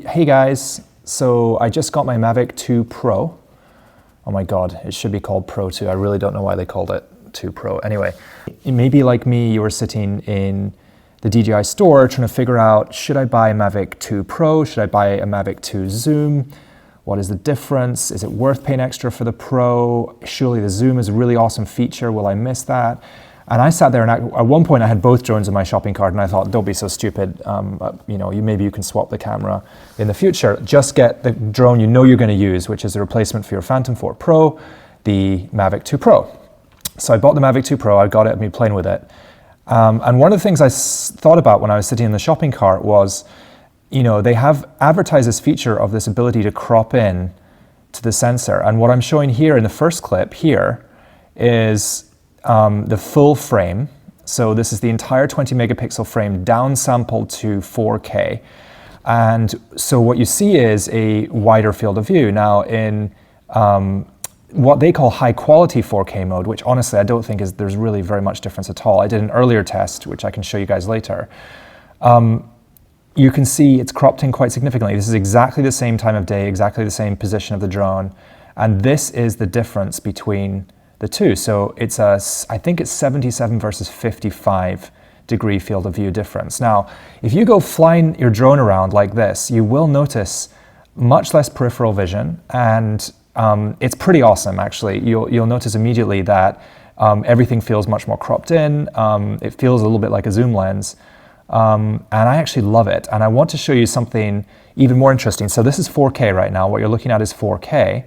Hey guys, so I just got my Mavic 2 Pro. Oh my god, it should be called Pro 2. I really don't know why they called it 2 Pro. Anyway, maybe like me, you were sitting in the DJI store trying to figure out, should I buy a Mavic 2 Pro? Should I buy a Mavic 2 Zoom? What is the difference? Is it worth paying extra for the Pro? Surely the Zoom is a really awesome feature. Will I miss that? And I sat there, and at one point I had both drones in my shopping cart, and I thought, don't be so stupid. Maybe you can swap the camera in the future. Just get the drone you know you're going to use, which is a replacement for your Phantom 4 Pro, the Mavic 2 Pro. So I bought the Mavic 2 Pro. I got it. I've been playing with it. And one of the things I thought about when I was sitting in the shopping cart was, they have advertised this feature of this ability to crop in to the sensor. And what I'm showing here in the first clip here is the full frame. So this is the entire 20 megapixel frame downsampled to 4K. And so what you see is a wider field of view. Now in what they call high quality 4K mode, which honestly I don't think there's really very much difference at all. I did an earlier test, which I can show you guys later. You can see it's cropped in quite significantly. This is exactly the same time of day, exactly the same position of the drone. And this is the difference between the two. So I think it's 77 versus 55 degree field of view difference. Now, if you go flying your drone around like this, you will notice much less peripheral vision, and it's pretty awesome actually. You'll notice immediately that everything feels much more cropped in. It feels a little bit like a zoom lens. And I actually love it. And I want to show you something even more interesting. So this is 4K right now. What you're looking at is 4K.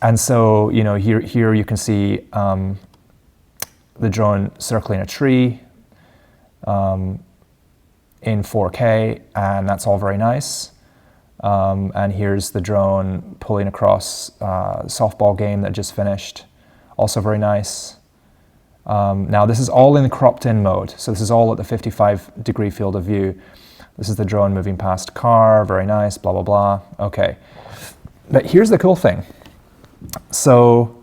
And so, here you can see the drone circling a tree in 4K, and that's all very nice. And here's the drone pulling across a softball game that just finished, also very nice. Now this is all in the cropped in mode, so this is all at the 55 degree field of view. This is the drone moving past a car, very nice, blah, blah, blah. Okay, but here's the cool thing. So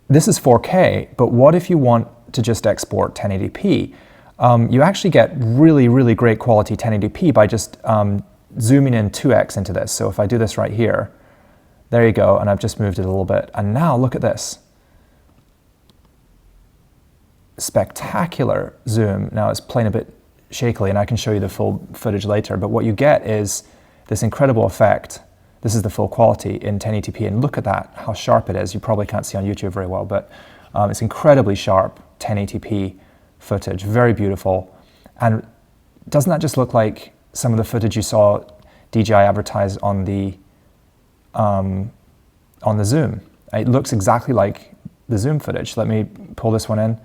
this is 4K, but what if you want to just export 1080p? You actually get really, really great quality 1080p by just zooming in 2x into this. So if I do this right here, there you go, and I've just moved it a little bit. And now look at this. Spectacular zoom. Now it's playing a bit shakily, and I can show you the full footage later, but what you get is this incredible effect. This is the full quality in 1080p, and look at that, how sharp it is. You probably can't see on YouTube very well, but it's incredibly sharp 1080p footage, very beautiful. And doesn't that just look like some of the footage you saw DJI advertise on the Zoom? It looks exactly like the Zoom footage. Let me pull this one in.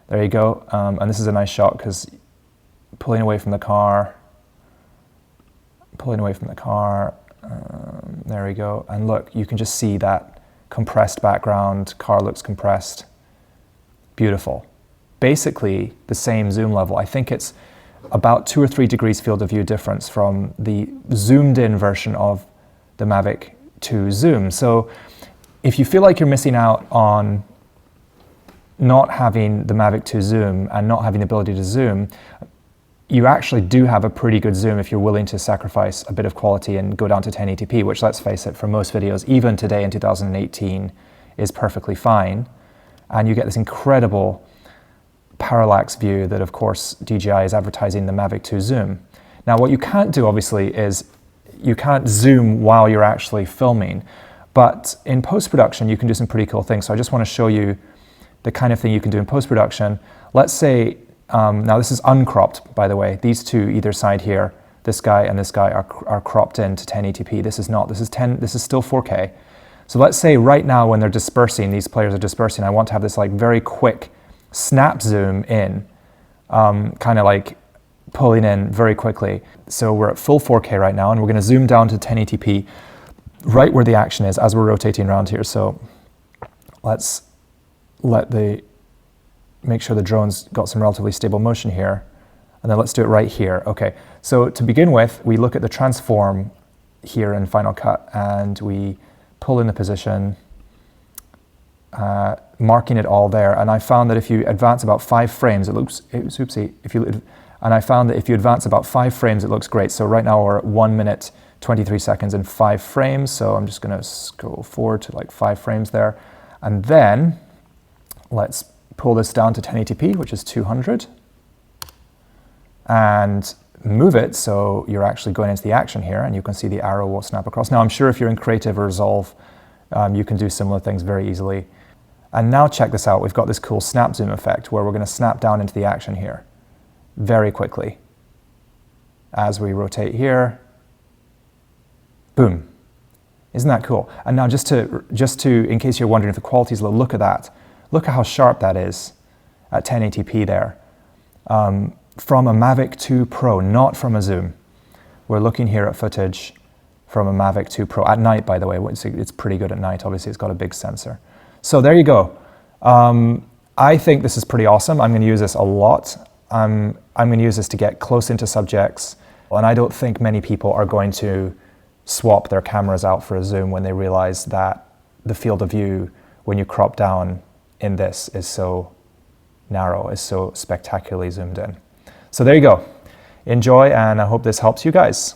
There you go. And this is a nice shot because pulling away from the car, there we go. And look, you can just see that compressed background. Car looks compressed. Beautiful. Basically the same zoom level. I think it's about 2 or 3 degrees field of view difference from the zoomed in version of the Mavic 2 Zoom. So if you feel like you're missing out on not having the Mavic 2 Zoom and not having the ability to zoom, you actually do have a pretty good zoom if you're willing to sacrifice a bit of quality and go down to 1080p, which, let's face it, for most videos, even today in 2018, is perfectly fine. And you get this incredible parallax view that, of course, DJI is advertising the Mavic 2 Zoom. Now, what you can't do, obviously, is you can't zoom while you're actually filming. But in post-production, you can do some pretty cool things. So I just want to show you the kind of thing you can do in post-production. Let's say, now this is uncropped, by the way. These two either side here, this guy and this guy are cropped into 1080p. This is not, this is still 4K. So let's say right now when they're dispersing, these players are dispersing, I want to have this like very quick snap zoom in, kind of like pulling in very quickly. So we're at full 4K right now, and we're going to zoom down to 1080p right where the action is as we're rotating around here. So let's make sure the drone's got some relatively stable motion here, and then let's do it right here. Okay, so to begin with, we look at the transform here in Final Cut, and we pull in the position, marking it all there. And I found that if you advance about 5 frames, if you And I found that if you advance about 5 frames, it looks great. So right now we're at 1 minute, 23 seconds and 5 frames. So I'm just going to scroll forward to like 5 frames there. And then let's pull this down to 1080p, which is 200. And move it so you're actually going into the action here, and you can see the arrow will snap across. Now I'm sure if you're in Creative or Resolve, you can do similar things very easily. And now check this out. We've got this cool snap zoom effect where we're going to snap down into the action here very quickly. As we rotate here, boom. Isn't that cool? And now just to, in case you're wondering if the quality is low, look at that. Look at how sharp that is at 1080p there. From a Mavic 2 Pro, not from a zoom. We're looking here at footage from a Mavic 2 Pro, at night by the way. It's pretty good at night, obviously it's got a big sensor. So there you go. I think this is pretty awesome. I'm going to use this a lot. I'm going to use this to get close into subjects, and I don't think many people are going to swap their cameras out for a zoom when they realize that the field of view when you crop down in this is so narrow, is so spectacularly zoomed in. So there you go. Enjoy, and I hope this helps you guys.